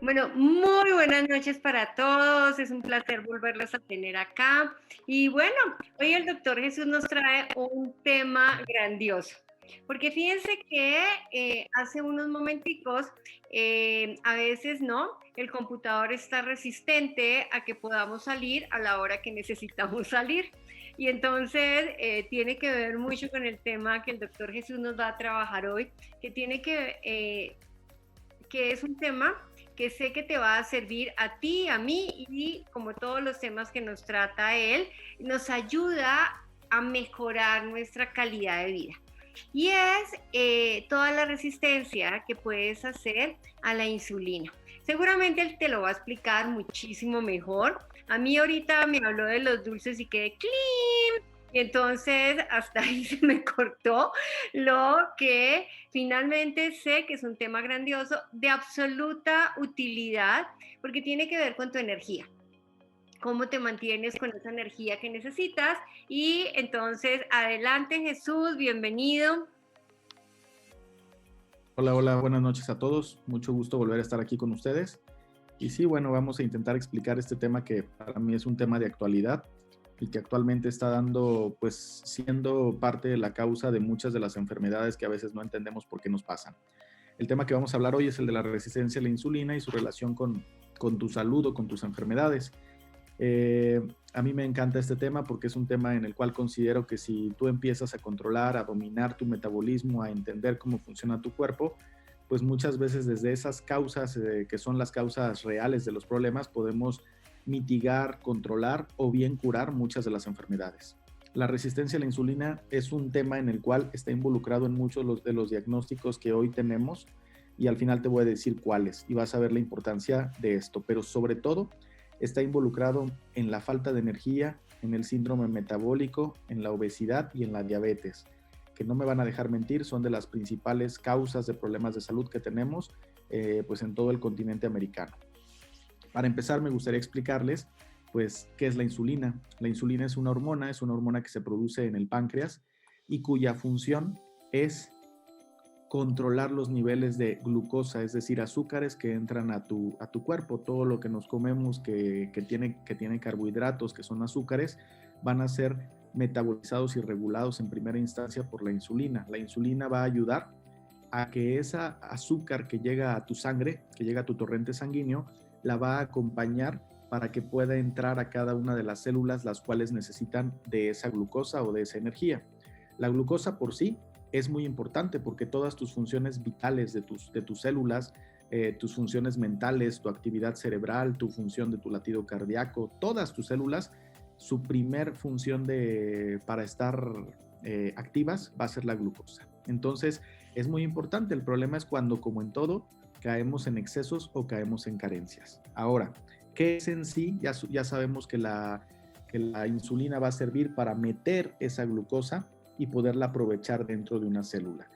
Bueno, muy buenas noches para todos. Es un placer volverlos a tener acá. Y bueno, hoy el doctor Jesús nos trae un tema grandioso. Porque fíjense que hace unos momenticos, a veces no, el computador está resistente a que podamos salir a la hora que necesitamos salir. Y entonces tiene que ver mucho con el tema que el doctor Jesús nos va a trabajar hoy, que tiene que es un tema que sé que te va a servir a ti, a mí y como todos los temas que nos trata él, nos ayuda a mejorar nuestra calidad de vida. Y es toda la resistencia que puedes hacer a la insulina. Seguramente él te lo va a explicar muchísimo mejor. A mí ahorita me habló de los dulces y quedé clean. Y entonces hasta ahí se me cortó lo que finalmente sé que es un tema grandioso de absoluta utilidad porque tiene que ver con tu energía, cómo te mantienes con esa energía que necesitas. Y entonces, adelante Jesús, bienvenido. Hola, hola, buenas noches a todos. Mucho gusto volver a estar aquí con ustedes. Y sí, bueno, vamos a intentar explicar este tema que para mí es un tema de actualidad y que actualmente está dando, pues, siendo parte de la causa de muchas de las enfermedades que a veces no entendemos por qué nos pasan. El tema que vamos a hablar hoy es el de la resistencia a la insulina y su relación con tu salud o con tus enfermedades. A mí me encanta este tema porque es un tema en el cual considero que si tú empiezas a controlar, a dominar tu metabolismo, a entender cómo funciona tu cuerpo, pues muchas veces desde esas causas, que son las causas reales de los problemas, podemos mitigar, controlar o bien curar muchas de las enfermedades. La resistencia a la insulina es un tema en el cual está involucrado en muchos de los diagnósticos que hoy tenemos y al final te voy a decir cuáles y vas a ver la importancia de esto, pero sobre todo está involucrado en la falta de energía, en el síndrome metabólico, en la obesidad y en la diabetes, que no me van a dejar mentir, son de las principales causas de problemas de salud que tenemos pues en todo el continente americano. Para empezar, me gustaría explicarles pues qué es la insulina. La insulina es una hormona que se produce en el páncreas y cuya función es controlar los niveles de glucosa, es decir, azúcares que entran a tu cuerpo. Todo lo que nos comemos que tiene carbohidratos, que son azúcares, van a ser metabolizados y regulados en primera instancia por la insulina. La insulina va a ayudar a que esa azúcar que llega a tu sangre, que llega a tu torrente sanguíneo, la va a acompañar para que pueda entrar a cada una de las células las cuales necesitan de esa glucosa o de esa energía. La glucosa por sí es muy importante porque todas tus funciones vitales de tus células, tus funciones mentales, tu actividad cerebral, tu función de tu latido cardíaco, todas tus células, su primer función para estar activas va a ser la glucosa. Entonces es muy importante. El problema es cuando, como en todo, caemos en excesos o caemos en carencias. Ahora, ¿qué es en sí? Ya sabemos que la insulina va a servir para meter esa glucosa y poderla aprovechar dentro de una célula.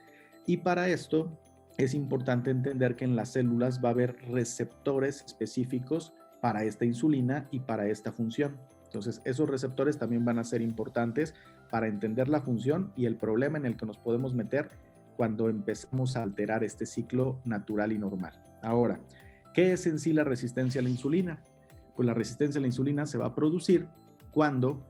Y para esto es importante entender que en las células va a haber receptores específicos para esta insulina y para esta función. Entonces, esos receptores también van a ser importantes para entender la función y el problema en el que nos podemos meter cuando empezamos a alterar este ciclo natural y normal. Ahora, ¿qué es en sí la resistencia a la insulina? Pues la resistencia a la insulina se va a producir cuando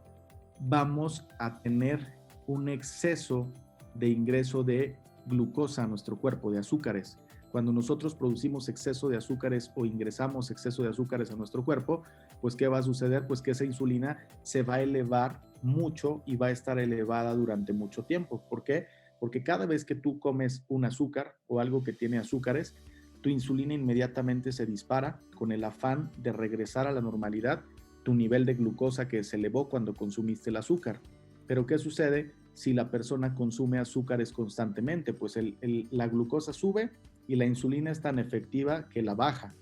vamos a tener un exceso de ingreso de glucosa a nuestro cuerpo, de azúcares. Cuando nosotros producimos exceso de azúcares o ingresamos exceso de azúcares a nuestro cuerpo, pues ¿qué va a suceder? Pues que esa insulina se va a elevar mucho y va a estar elevada durante mucho tiempo. ¿Por qué? Porque cada vez que tú comes un azúcar o algo que tiene azúcares, tu insulina inmediatamente se dispara con el afán de regresar a la normalidad tu nivel de glucosa que se elevó cuando consumiste el azúcar. Pero ¿qué sucede si la persona consume azúcares constantemente? Pues la glucosa sube y la insulina es tan efectiva que la baja,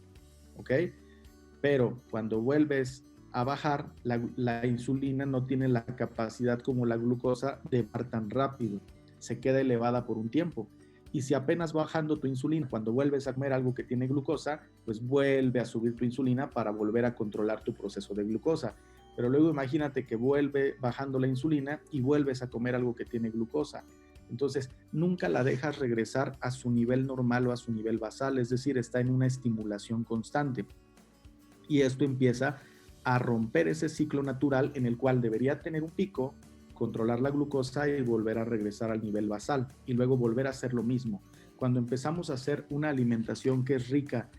¿ok? Pero cuando vuelves a bajar, la insulina no tiene la capacidad como la glucosa de bajar tan rápido, se queda elevada por un tiempo. Y si apenas bajando tu insulina, cuando vuelves a comer algo que tiene glucosa, pues vuelve a subir tu insulina para volver a controlar tu proceso de glucosa. Pero luego imagínate que vuelve bajando la insulina y vuelves a comer algo que tiene glucosa. Entonces, nunca la dejas regresar a su nivel normal o a su nivel basal, es decir, está en una estimulación constante. Y esto empieza a romper ese ciclo natural en el cual debería tener un pico, controlar la glucosa y volver a regresar al nivel basal y luego volver a hacer lo mismo. Cuando empezamos a hacer una alimentación que es rica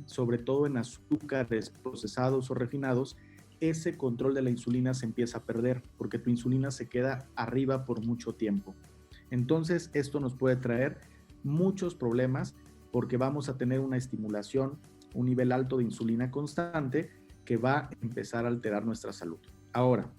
sobre todo en azúcares procesados o refinados, ese control de la insulina se empieza a perder porque tu insulina se queda arriba por mucho tiempo. Entonces, esto nos puede traer muchos problemas porque vamos a tener una estimulación, un nivel alto de insulina constante que va a empezar a alterar nuestra salud. Ahora,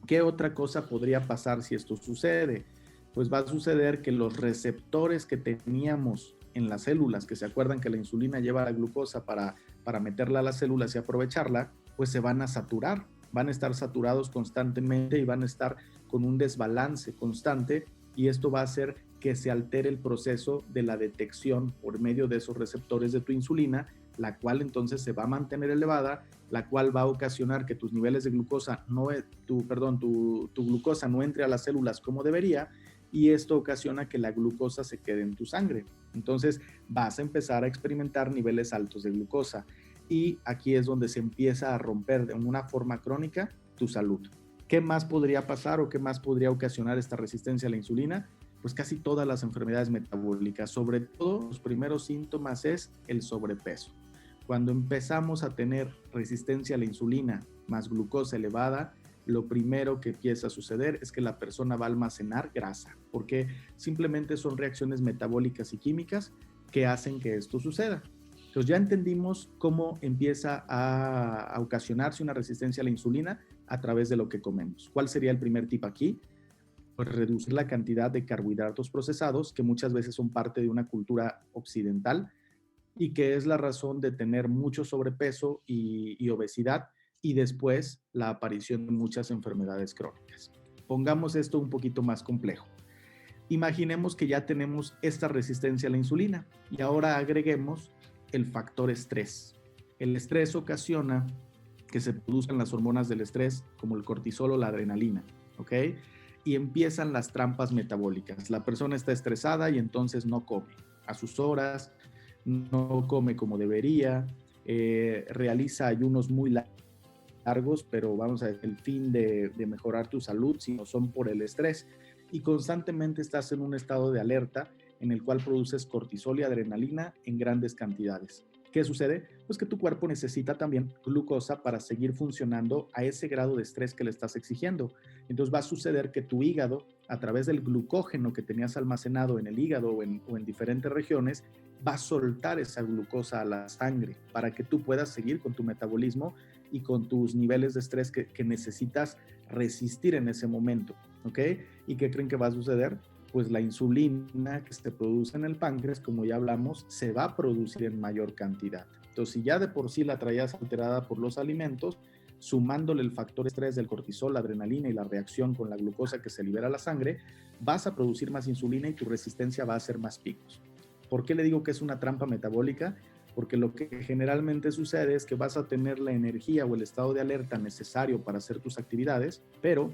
¿qué otra cosa podría pasar si esto sucede? Pues va a suceder que los receptores que teníamos en las células, que se acuerdan que la insulina lleva la glucosa para meterla a las células y aprovecharla, pues se van a saturar, van a estar saturados constantemente y van a estar con un desbalance constante y esto va a hacer que se altere el proceso de la detección por medio de esos receptores de tu insulina, la cual entonces se va a mantener elevada, la cual va a ocasionar que tus niveles de glucosa, tu glucosa no entre a las células como debería y esto ocasiona que la glucosa se quede en tu sangre. Entonces vas a empezar a experimentar niveles altos de glucosa y aquí es donde se empieza a romper de una forma crónica tu salud. ¿Qué más podría pasar o qué más podría ocasionar esta resistencia a la insulina? Pues casi todas las enfermedades metabólicas, sobre todo los primeros síntomas es el sobrepeso. Cuando empezamos a tener resistencia a la insulina más glucosa elevada, lo primero que empieza a suceder es que la persona va a almacenar grasa, porque simplemente son reacciones metabólicas y químicas que hacen que esto suceda. Entonces ya entendimos cómo empieza a ocasionarse una resistencia a la insulina a través de lo que comemos. ¿Cuál sería el primer tip aquí? Pues reducir la cantidad de carbohidratos procesados, que muchas veces son parte de una cultura occidental y que es la razón de tener mucho sobrepeso y obesidad y después la aparición de muchas enfermedades crónicas. Pongamos esto un poquito más complejo. Imaginemos que ya tenemos esta resistencia a la insulina y ahora agreguemos el factor estrés. El estrés ocasiona que se produzcan las hormonas del estrés como el cortisol o la adrenalina, ¿ok? Y empiezan las trampas metabólicas. La persona está estresada y entonces no come a sus horas, no come como debería, realiza ayunos muy largos, pero vamos a ver, el fin de mejorar tu salud, sino son por el estrés. Y constantemente estás en un estado de alerta en el cual produces cortisol y adrenalina en grandes cantidades. ¿Qué sucede? Pues que tu cuerpo necesita también glucosa para seguir funcionando a ese grado de estrés que le estás exigiendo. Entonces va a suceder que tu hígado, a través del glucógeno que tenías almacenado en el hígado o en diferentes regiones, va a soltar esa glucosa a la sangre para que tú puedas seguir con tu metabolismo y con tus niveles de estrés que necesitas resistir en ese momento, ¿ok? ¿Y qué creen que va a suceder? Pues la insulina que se produce en el páncreas, como ya hablamos, se va a producir en mayor cantidad. Entonces, si ya de por sí la traías alterada por los alimentos, sumándole el factor estrés del cortisol, la adrenalina y la reacción con la glucosa que se libera a la sangre, vas a producir más insulina y tu resistencia va a hacer más picos. ¿Por qué le digo que es una trampa metabólica? Porque lo que generalmente sucede es que vas a tener la energía o el estado de alerta necesario para hacer tus actividades, pero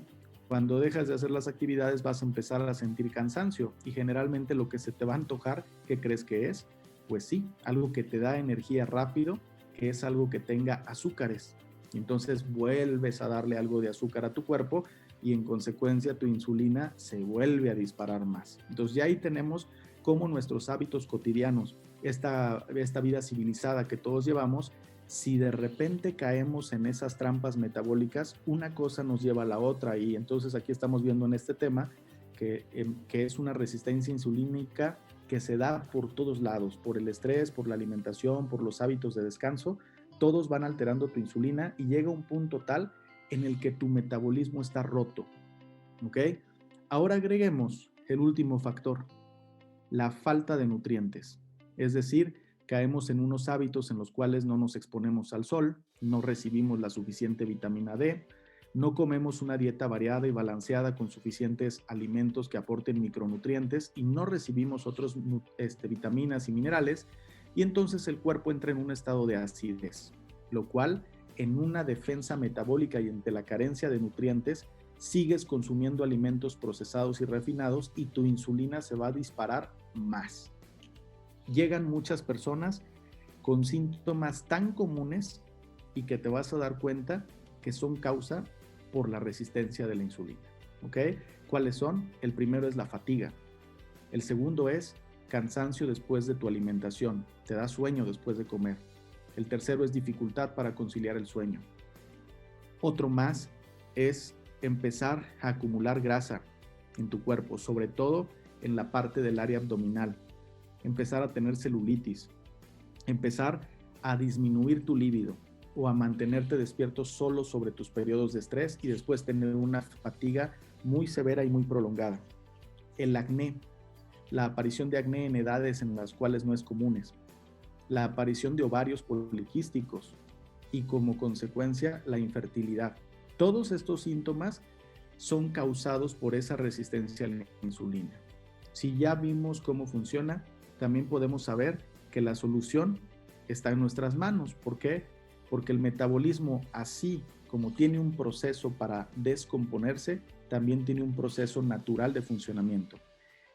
cuando dejas de hacer las actividades vas a empezar a sentir cansancio y generalmente lo que se te va a antojar, ¿qué crees que es? Pues sí, algo que te da energía rápido, que es algo que tenga azúcares. Y entonces vuelves a darle algo de azúcar a tu cuerpo y en consecuencia tu insulina se vuelve a disparar más. Entonces ya ahí tenemos cómo nuestros hábitos cotidianos, esta vida civilizada que todos llevamos, si de repente caemos en esas trampas metabólicas, una cosa nos lleva a la otra y entonces aquí estamos viendo en este tema que es una resistencia insulínica que se da por todos lados, por el estrés, por la alimentación, por los hábitos de descanso, todos van alterando tu insulina y llega un punto tal en el que tu metabolismo está roto, ¿ok? Ahora agreguemos el último factor, la falta de nutrientes, es decir, caemos en unos hábitos en los cuales no nos exponemos al sol, no recibimos la suficiente vitamina D, no comemos una dieta variada y balanceada con suficientes alimentos que aporten micronutrientes y no recibimos otros vitaminas y minerales y entonces el cuerpo entra en un estado de acidez, lo cual en una defensa metabólica y ante la carencia de nutrientes sigues consumiendo alimentos procesados y refinados y tu insulina se va a disparar más. Llegan muchas personas con síntomas tan comunes y que te vas a dar cuenta que son causa por la resistencia de la insulina. ¿Ok? ¿Cuáles son? El primero es la fatiga. El segundo es cansancio después de tu alimentación. Te da sueño después de comer. El tercero es dificultad para conciliar el sueño. Otro más es empezar a acumular grasa en tu cuerpo, sobre todo en la parte del área abdominal. Empezar a tener celulitis. Empezar a disminuir tu líbido o a mantenerte despierto solo sobre tus periodos de estrés y después tener una fatiga muy severa y muy prolongada. El acné, la aparición de acné en edades en las cuales no es comunes, la aparición de ovarios poliquísticos y como consecuencia la infertilidad. Todos estos síntomas son causados por esa resistencia a la insulina. Si ya vimos cómo funciona, también podemos saber que la solución está en nuestras manos. ¿Por qué? Porque el metabolismo, así como tiene un proceso para descomponerse, también tiene un proceso natural de funcionamiento.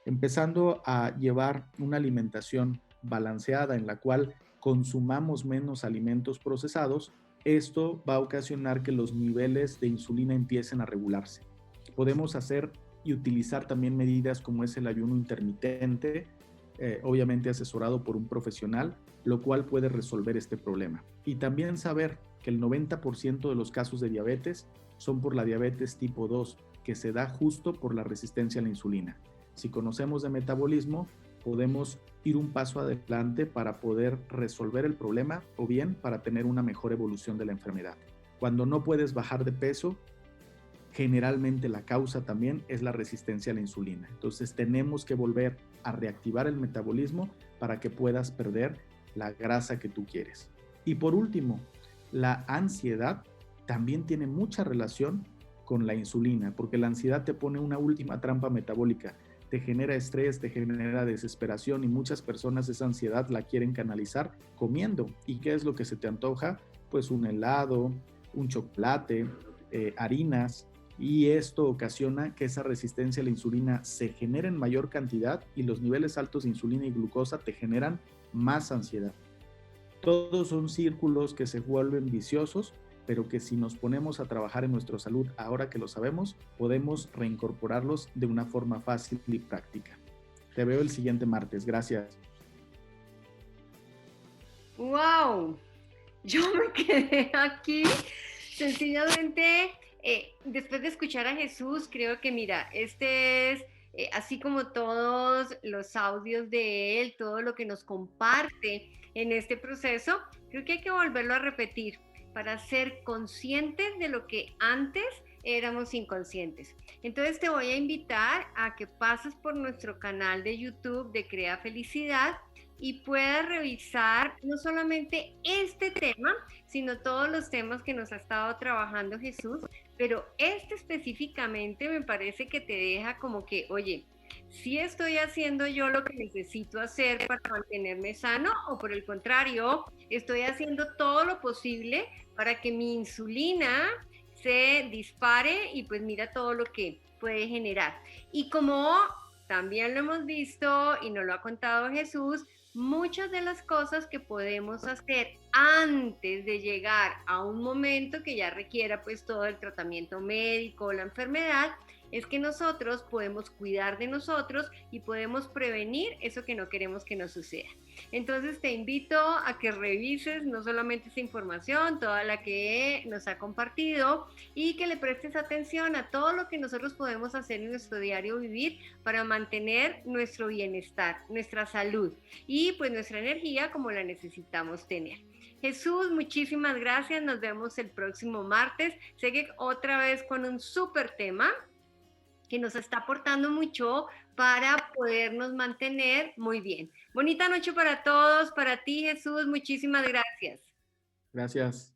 Empezando a llevar una alimentación balanceada en la cual consumamos menos alimentos procesados, esto va a ocasionar que los niveles de insulina empiecen a regularse. Podemos hacer y utilizar también medidas como es el ayuno intermitente, obviamente asesorado por un profesional, lo cual puede resolver este problema. Y también saber que el 90% de los casos de diabetes son por la diabetes tipo 2, que se da justo por la resistencia a la insulina. Si conocemos de metabolismo, podemos ir un paso adelante para poder resolver el problema o bien para tener una mejor evolución de la enfermedad. Cuando no puedes bajar de peso, generalmente la causa también es la resistencia a la insulina. Entonces tenemos que volver a reactivar el metabolismo para que puedas perder la grasa que tú quieres. Y por último, la ansiedad también tiene mucha relación con la insulina, porque la ansiedad te pone una última trampa metabólica, te genera estrés, te genera desesperación y muchas personas esa ansiedad la quieren canalizar comiendo. ¿Y qué es lo que se te antoja? Pues un helado, un chocolate, harinas, y esto ocasiona que esa resistencia a la insulina se genere en mayor cantidad y los niveles altos de insulina y glucosa te generan más ansiedad. Todos son círculos que se vuelven viciosos, pero que si nos ponemos a trabajar en nuestra salud ahora que lo sabemos, podemos reincorporarlos de una forma fácil y práctica. Te veo el siguiente martes. Gracias. ¡Wow! Yo me quedé aquí sencillamente, después de escuchar a Jesús, creo que mira, este es, así como todos los audios de él, todo lo que nos comparte en este proceso, creo que hay que volverlo a repetir para ser conscientes de lo que antes éramos inconscientes. Entonces te voy a invitar a que pases por nuestro canal de YouTube de Crea Felicidad y puedas revisar no solamente este tema, sino todos los temas que nos ha estado trabajando Jesús, pero este específicamente me parece que te deja como que, oye, ¿sí estoy haciendo yo lo que necesito hacer para mantenerme sano o por el contrario, estoy haciendo todo lo posible para que mi insulina se dispare y pues mira todo lo que puede generar? Y como también lo hemos visto y nos lo ha contado Jesús, muchas de las cosas que podemos hacer antes de llegar a un momento que ya requiera pues todo el tratamiento médico o la enfermedad, es que nosotros podemos cuidar de nosotros y podemos prevenir eso que no queremos que nos suceda. Entonces te invito a que revises no solamente esa información, toda la que nos ha compartido, y que le prestes atención a todo lo que nosotros podemos hacer en nuestro diario vivir para mantener nuestro bienestar, nuestra salud y pues nuestra energía como la necesitamos tener. Jesús, muchísimas gracias. Nos vemos el próximo martes. Sé que otra vez con un súper tema que nos está aportando mucho para podernos mantener muy bien. Bonita noche para todos, para ti Jesús, muchísimas gracias. Gracias.